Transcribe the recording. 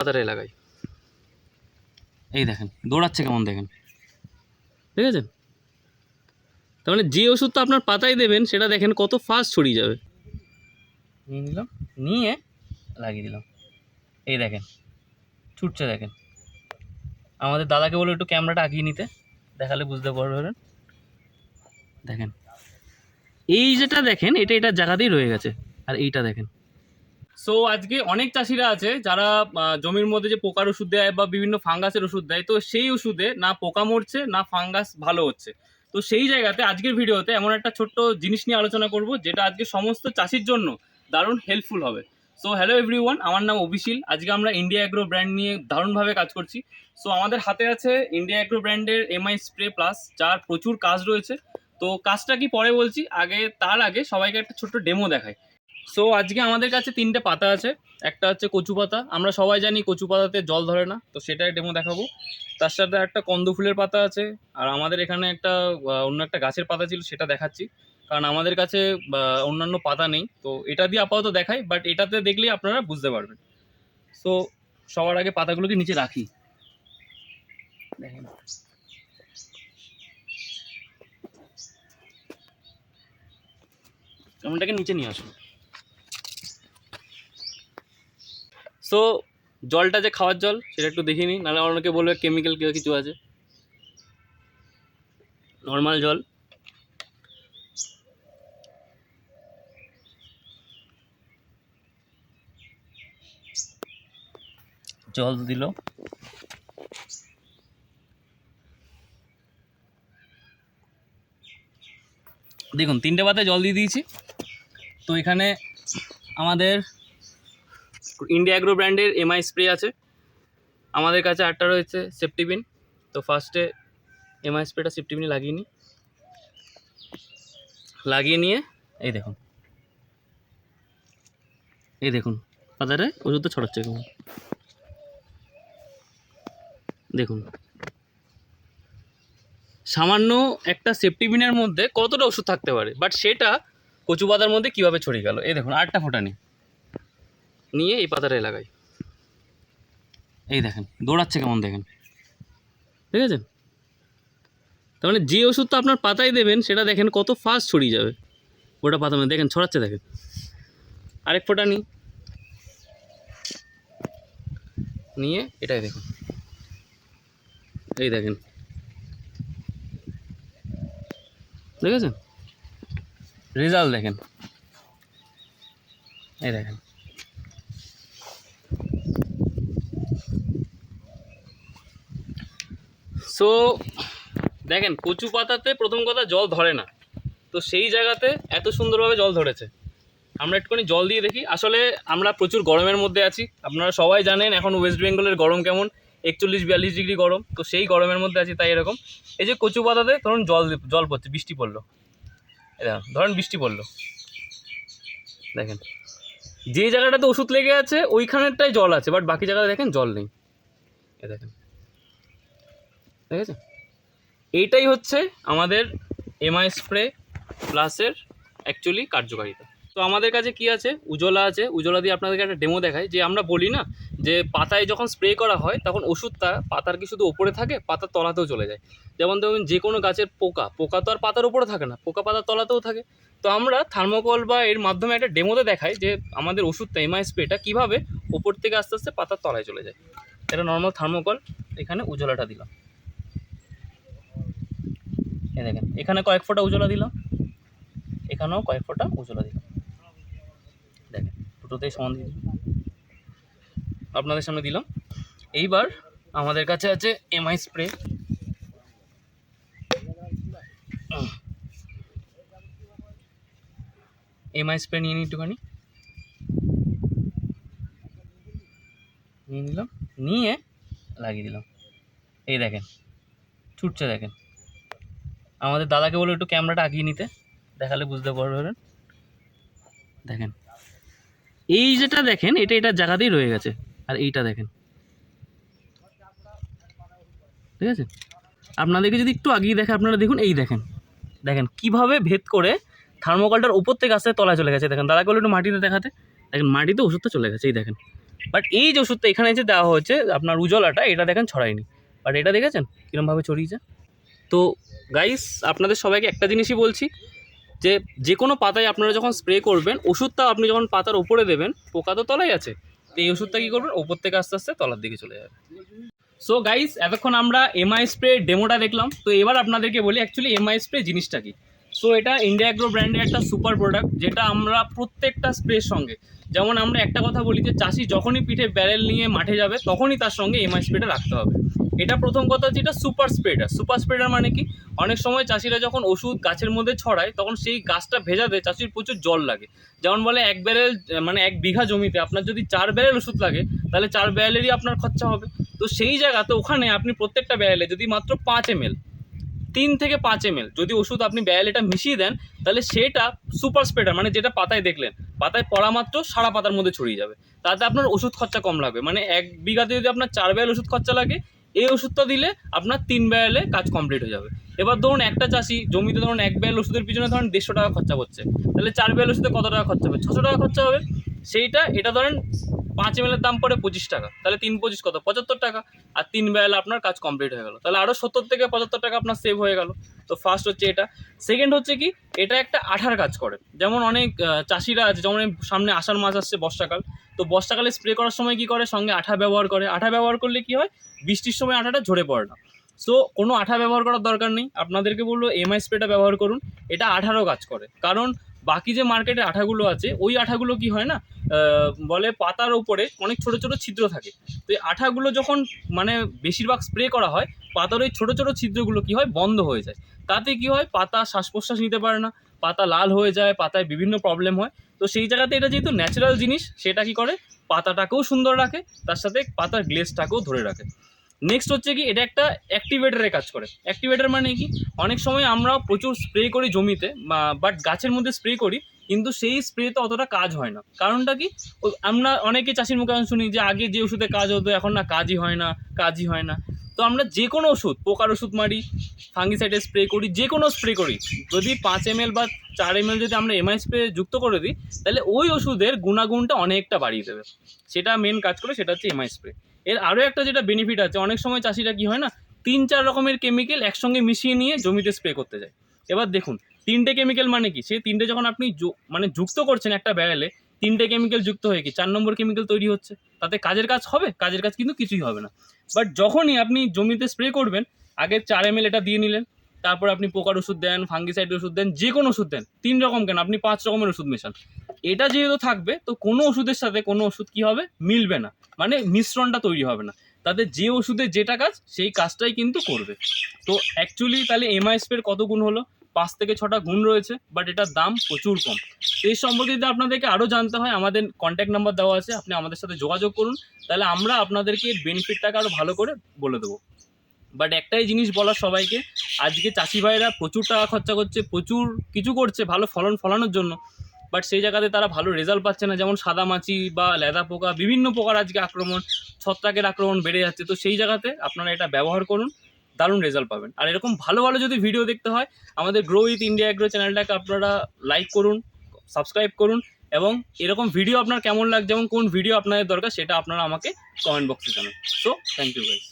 পাতাটাই লাগাই। এই দেখেন দৌড়াচ্ছে কেমন, দেখেন, ঠিক আছে? তার মানে যে ওষুধটা আপনার পাতায় দেবেন সেটা দেখেন কত ফাস্ট ছড়িয়ে যাবে। নিয়ে নিলাম, নিয়ে লাগিয়ে দিলাম। এই দেখেন ছুটছে, দেখেন। আমাদের দাদাকে বলে একটু ক্যামেরাটা আগিয়ে নিতে, দেখালে বুঝতে পারবেন। দেখেন এই যেটা দেখেন এটা এটার জায়গাতেই রয়ে গেছে, আর এইটা দেখেন। সো আজকে অনেক চাষিরা আছে যারা জমির মধ্যে যে পোকার ওষুধ দেয় বা বিভিন্ন ফাঙ্গাসের ওষুধ দেয়, তো সেই ওষুধে না পোকা মরছে না ফাঙ্গাস ভালো হচ্ছে। তো সেই জায়গাতে আজকের ভিডিওতে এমন একটা ছোট্ট জিনিস নিয়ে আলোচনা করব যেটা আজকে সমস্ত চাষির জন্য দারুণ হেল্পফুল হবে। সো হ্যালো এভরিওয়ান, আমার নাম অভিশীল। আজকে আমরা ইন্ডিয়া এগ্রো ব্র্যান্ড নিয়ে দারুণভাবে কাজ করছি। সো আমাদের হাতে আছে ইন্ডিয়া এগ্রো ব্র্যান্ডের এমআই স্প্রে প্লাস, যার প্রচুর কাজ রয়েছে। তো কাজটা কি পরে বলছি, তার আগে সবাইকে একটা ছোট্ট ডেমো দেখাই। সো আজকে আমাদের কাছে 3টে পাতা আছে। একটা হচ্ছে কচু পাতা, আমরা সবাই জানি কচু পাতাতে জল ধরে না, তো সেটাই ডেমো দেখাবো। তার সাথে একটা কন্দ ফুলের পাতা আছে, আর আমাদের এখানে একটা অন্য একটা গাছের পাতা ছিল, সেটা দেখাচ্ছি কারণ আমাদের কাছে অন্যান্য পাতা নেই। তো এটা দিয়ে আপাতত দেখাই, বাট এটাতে দেখলেই আপনারা বুঝতে পারবেন। সো সবার আগে পাতাগুলোকে নিচে রাখি, দেখেন। এমনটাকে নিচে নিয়ে আসুন। সো জলটা যে খাওয়ার জল সেটা একটু দেখে নিই, নাহলে অনেকে বলবে কেমিক্যাল কিছু আছে। নর্মাল জল, জল দিল। দেখুন 3টে পাতায় জল দিয়ে দিয়েছি। তো এখানে আমাদের ইন্ডিয়া এগ্রো ব্র্যান্ডের এমআই স্প্রে আছে, আমাদের কাছে 8টা রয়েছে সেফটিপিন। তো ফার্স্টে এমআই স্প্রেটা সেফটিপিনে লাগিয়ে নিয়ে এই দেখুন, পাতারে ওষুধটা ছড়াচ্ছে কেমন, দেখুন। সামান্য একটা সেফটিপিনের মধ্যে কতটা ওষুধ থাকতে পারে, বাট সেটা কচু পাতার মধ্যে কীভাবে ছড়িয়ে গেল। এই দেখুন 8টা ফোঁটা নিয়ে এই পাতাটায় লাগাই। এই দেখেন দৌড়াচ্ছে কেমন, দেখেন, ঠিক আছে? তার মানে যে ওষুধটা আপনার পাতায় দেবেন সেটা দেখেন কত ফাস্ট ছড়িয়ে যাবে গোটা পাতা মধ্যে, দেখেন ছড়াচ্ছে, দেখেন। আরেক ফোঁটা নিয়ে এটাই দেখুন, এই দেখেন, দেখেছেন রেজাল্ট, দেখেন, এই দেখেন। সো দেখেন কচু পাতাতে প্রথম কথা জল ধরে না, তো সেই জায়গাতে এত সুন্দরভাবে জল ধরেছে। আমরা একটুখানি জল দিয়ে দেখি। আসলে আমরা প্রচুর গরমের মধ্যে আছি, আপনারা সবাই জানেন এখন ওয়েস্ট বেঙ্গলের গরম কেমন, 41-42 ডিগ্রি গরম। তো সেই গরমের মধ্যে আছি, তাই এরকম। এই যে কচু পাতাতে ধরুন জল পড়ছে, বৃষ্টি পড়লো, ধরেন বৃষ্টি পড়লো, দেখেন যে জায়গাটাতে ওষুধ লেগে আছে ওইখানেরটাই জল আছে, বাট বাকি জায়গায় দেখেন জল নেই। এ দেখেন, ঠিক আছে? এইটাই হচ্ছে আমাদের এমআই স্প্রে প্লাসের অ্যাকচুয়ালি কার্যকারিতা। তো আমাদের কাছে কি আছে, উজলা আছে। উজলা দিয়ে আপনাদেরকে একটা ডেমো দেখাই। যে আমরা বলি না যে পাতায় যখন স্প্রে করা হয় তখন ওষুধটা পাতার কি শুধু ওপরে থাকে, পাতার তলাতেও চলে যায়। যেমন ধরুন যে কোনো গাছের পোকা তো আর পাতার উপরে থাকে না, পোকা পাতার তলাতেও থাকে। তো আমরা থার্মোকল বা এর মাধ্যমে একটা ডেমোতে দেখাই যে আমাদের ওষুধটা এমআই স্প্রেটা কীভাবে ওপর থেকে আস্তে আস্তে পাতার তলায় চলে যায়। এটা নর্মাল থার্মোকল, এখানে উজলাটা দিলাম, এই দেখেন এখানে কয়েক ফোঁটা উজলা দিলাম, এখানেও কয়েক ফোঁটা উজলা দিলাম, দেখেন দুটোতেই সমান দিয়ে আপনাদের সামনে দিলাম। এইবার আমাদের কাছে আছে এমআই স্প্রে। এমআই স্প্রে নিয়ে নিই, একটুখানি নিয়ে নিলাম, নিয়ে লাগিয়ে দিলাম। এই দেখেন ছুটছে, দেখেন। আমাদের দাদাকে বলে একটু ক্যামেরাটা আগিয়ে নিতে, দেখালে বুঝতে পারবেন। দেখেন এই যেটা দেখেন এটা এটার জায়গাতেই রয়ে গেছে, আর এইটা দেখেন, ঠিক আছে? আপনাদেরকে যদি একটু আগিয়ে দেখে, আপনারা দেখুন, এই দেখেন কীভাবে ভেদ করে থার্মোকলটার উপর থেকে আস্তে তলায় চলে গেছে। দেখেন দাদাকে বলে একটু মাটিতে দেখাতে, দেখেন মাটিতে ওষুধটা চলে গেছে, এই দেখেন বাট এই যে ওষুধটা এখানে যে দেওয়া হয়েছে আপনার উজালাটা, এটা দেখেন ছড়ায়নি, বাট এটা দেখেছেন কীরকমভাবে ছড়িয়েছে। তো গাইস আপনাদের সবাইকে একটা জিনিসই বলছি, যে কোনো পাতায় আপনারা যখন স্প্রে করবেন, ওষুধটা আপনি যখন পাতার উপরে দেবেন, পোকা তো তলায় আছে, তো এই ওষুধটা কী করবেন, ওপর থেকে আস্তে আস্তে তলার দিকে চলে যাবে। সো গাইস এতক্ষণ আমরা এমআই স্প্রে ডেমোটা দেখলাম, তো এবার আপনাদেরকে বলি অ্যাকচুয়ালি এমআই স্প্রে জিনিসটা কি। সো এটা ইন্ডিয়া অ্যাগ্রো ব্র্যান্ডের একটা সুপার প্রোডাক্ট, যেটা আমরা প্রত্যেকটা স্প্রের সঙ্গে, যেমন আমরা একটা কথা বলি যে চাষি যখনই পিঠে ব্যারেল নিয়ে মাঠে যাবে তখনই তার সঙ্গে এমআই স্প্রেটা রাখতে হবে। এটা প্রথম কথা, যেটা সুপার স্প্রেডার মানে কি, অনেক সময় চাষিরা যখন ওষুধ গাছের মধ্যে ছড়ায় তখন সেই গাছটা ভেজাতে চাষির প্রচুর জল লাগে। যেমন বলে এক ব্যারেল মানে 1 বিঘা জমিতে আপনার যদি 4 ব্যারেল ওষুধ লাগে, তাহলে 4 ব্যারেলেরই আপনার খরচা হবে। তো সেই জায়গাতে ওখানে আপনি প্রত্যেকটা ব্যারেলে যদি মাত্র 5 ml, 3 থেকে 5 ml যদি ওষুধ আপনি ব্যারেলটা মিশিয়ে দেন, তাহলে সেটা সুপার স্প্রেডার মানে যেটা পাতায় দেখলেন, পাতায় পড়া মাত্র সারা পাতার মধ্যে ছড়িয়ে যাবে। তাতে আপনার ওষুধ খরচা কম লাগবে। মানে 1 বিঘাতে যদি আপনার 4 ব্যারেল ওষুধ খরচা লাগে, এই ওষুধটা দিলে আপনার 3 ব্যারেলে কাজ কমপ্লিট হয়ে যাবে। এবার ধরুন একটা চাষি জমিতে ধরুন 1 ব্যারেল ওষুধের পিছনে ধরুন 150 টাকা খরচা করছে, তাহলে 4 ব্যারেল ওষুধে কত টাকা খরচা হবে? 600 টাকা খরচা হবে। সেইটা এটা ধরেন 5 ml এর দাম পড়ে 25 টাকা, তাহলে 3 25 কত? 75 টাকা। আর 3 ব্যারেলে আপনার কাজ কমপ্লিট হয়ে গেল, তাহলে আরও 70 থেকে 75 টাকা আপনার সেভ হয়ে গেল। তো ফার্স্ট হচ্ছে এটা। সেকেন্ড হচ্ছে কি, এটা একটা আঠার কাজ করে। যেমন অনেক চাষিরা আছে, যেমন সামনে আষাঢ় মাস আসছে, বর্ষাকাল, তো বর্ষাকালে স্প্রে করার সময় কি করে, সঙ্গে আঠা ব্যবহার করে। আঠা ব্যবহার করলে কি হয়, বৃষ্টির সময় আঠাটা ঝরে পড়ে না। সো কোনো আঠা ব্যবহার করার দরকার নেই, আপনাদেরকে বলবো এমআই স্প্রেটা ব্যবহার করুন। এটা আঠারও কাজ করে, কারণ বাকি যে মার্কেটে আঠাগুলো আছে, ওই আঠাগুলো কি হয় না, বলে পাতার উপরে অনেক ছোট ছোট ছিদ্র থাকে। তো এই আঠাগুলো যখন মানে বেশিরভাগ স্প্রে করা হয়, পাতার ওই ছোট ছোট ছিদ্রগুলো কি হয়, বন্ধ হয়ে যায়। তাতে কি হয়, পাতা শ্বাস প্রশ্বাস নিতে পারে না, পাতা লাল হয়ে যায়, পাতায় বিভিন্ন প্রবলেম হয়। তো সেই জায়গাতে এটা যেহেতু ন্যাচারাল জিনিস, সেটা কি করে, পাতাটাকেও সুন্দর রাখে, তার সাথে পাতার গ্লেজটাকেও ধরে রাখে। নেক্সট হচ্ছে কি, এটা একটা অ্যাক্টিভেটারের কাজ করে। অ্যাক্টিভেটার মানে কি, অনেক সময় আমরা প্রচুর স্প্রে করি জমিতে, বাট গাছের মধ্যে স্প্রে করি, কিন্তু সেই স্প্রেতে অতটা কাজ হয় না। কারণটা কি, আমরা অনেকে চাষির মুখে শুনি যে আগে যে ওষুধে কাজ হতো এখন না কাজই হয় না, কাজই হয় না। তো আমরা যে কোনো ওষুধ, পোকার ওষুধ মারি, ফাঙ্গিসাইডে স্প্রে করি, যে কোনো স্প্রে করি, যদি 5 ml বা 4 ml যদি আমরা এমআই স্প্রে যুক্ত করে দিই, তাহলে ওই ওষুধের গুণাগুণটা অনেকটা বাড়িয়ে দেবে। সেটা মেন কাজ করে, সেটা হচ্ছে এমআই স্প্রে। এর আরও একটা যেটা বেনিফিট আছে, অনেক সময় চাষিরা কি হয় না, 3-4 রকমের কেমিক্যাল একসঙ্গে মিশিয়ে নিয়ে জমিতে স্প্রে করতে যায়। এবার দেখুন, 3টে কেমিক্যাল মানে কি, সেই 3টে যখন আপনি মানে যুক্ত করছেন একটা ব্যারেলে, 3টে কেমিক্যাল যুক্ত হয়ে কি 4 নম্বর কেমিক্যাল তৈরি হচ্ছে, তাতে কাজের কাজ হবে? কাজের কাজ কিন্তু কিছুই হবে না। বাট যখনই আপনি জমিতে স্প্রে করবেন, আগে 4 ml এটা দিয়ে নিলেন, তারপর আপনি পোকার ওষুধ দেন, ফাঙ্গিসাইড ওষুধ দেন, যে কোনো ওষুধ দেন, 3 রকম কেন, আপনি 5 রকমের ওষুধ মেশান, এটা যেহেতু থাকবে, তো কোনো ওষুধের সাথে কোনো ওষুধ কি হবে, মিলবে না, মানে মিশ্রণটা তৈরি হবে না। তাদের যে ওষুধের যেটা কাজ, সেই কাজটাই কিন্তু করবে। তো অ্যাকচুয়ালি তাহলে এমআই স্প্রের কত গুণ হলো? 5 থেকে 6টা গুণ রয়েছে, বাট এটার দাম প্রচুর কম। এই সম্পর্কে যদি আপনাদেরকে আরও জানতে হয়, আমাদের কন্ট্যাক্ট নাম্বার দেওয়া আছে, আপনি আমাদের সাথে যোগাযোগ করুন, তাহলে আমরা আপনাদেরকে বেনিফিটটাকে আরও ভালো করে বলে দেবো। বাট একটাই জিনিস বলার সবাইকে, আজকে চাষি ভাইরা প্রচুর টাকা খরচা করছে, প্রচুর কিছু করছে ভালো ফলন ফলানোর জন্য, বাট সেই জায়গাতে তারা ভালো রেজাল্ট পাচ্ছে না। যেমন সাদা মাছি বা লেদা পোকা, বিভিন্ন পোকার আজকে আক্রমণ, ছত্রাকের আক্রমণ বেড়ে যাচ্ছে। তো সেই জায়গাতে আপনারা এটা ব্যবহার করুন, দারুণ রেজাল্ট পাবেন। আর এরকম ভালো ভালো যদি ভিডিও দেখতে হয়, আমাদের গ্রো উইথ ইন্ডিয়া এগ্রো চ্যানেলটাকে আপনারা লাইক করুন, সাবস্ক্রাইব করুন, এবং এরকম ভিডিও আপনার কেমন লাগছে এবং কোন ভিডিও আপনাদের দরকার, সেটা আপনারা আমাকে কমেন্ট বক্সে জানান। So thank you guys.